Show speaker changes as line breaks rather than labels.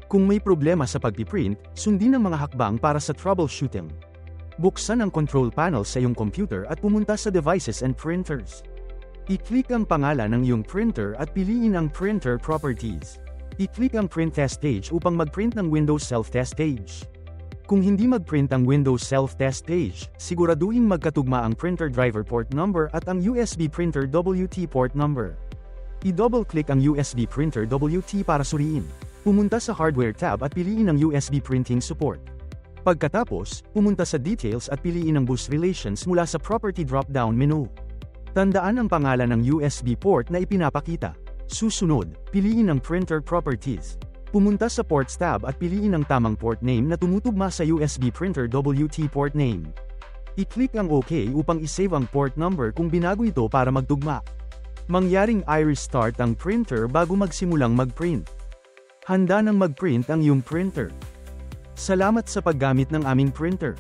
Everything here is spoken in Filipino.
Kung may problema sa pagpiprint, sundin ang mga hakbang para sa troubleshooting. Buksan ang control panel sa iyong computer at pumunta sa Devices and Printers. I-click ang pangalan ng iyong printer at piliin ang Printer Properties. I-click ang Print Test Page upang mag-print ng Windows Self-Test Page. Kung hindi mag-print ang Windows Self-Test Page, siguraduhin magkatugma ang printer driver port number at ang USB printer WT port number. I-double-click ang USB printer WT para suriin. Pumunta sa Hardware tab at piliin ang USB Printing Support. Pagkatapos, pumunta sa Details at piliin ang Bus Relations mula sa Property drop-down menu. Tandaan ang pangalan ng USB port na ipinapakita. Susunod, piliin ang Printer Properties. Pumunta sa Ports tab at piliin ang tamang port name na tumutugma sa USB printer WT port name. I-click ang OK upang isave ang port number kung binago ito para magtugma. Mangyaring i-restart ang printer bago magsimulang mag-print. Handa nang mag-print ang iyong printer. Salamat sa paggamit ng aming printer.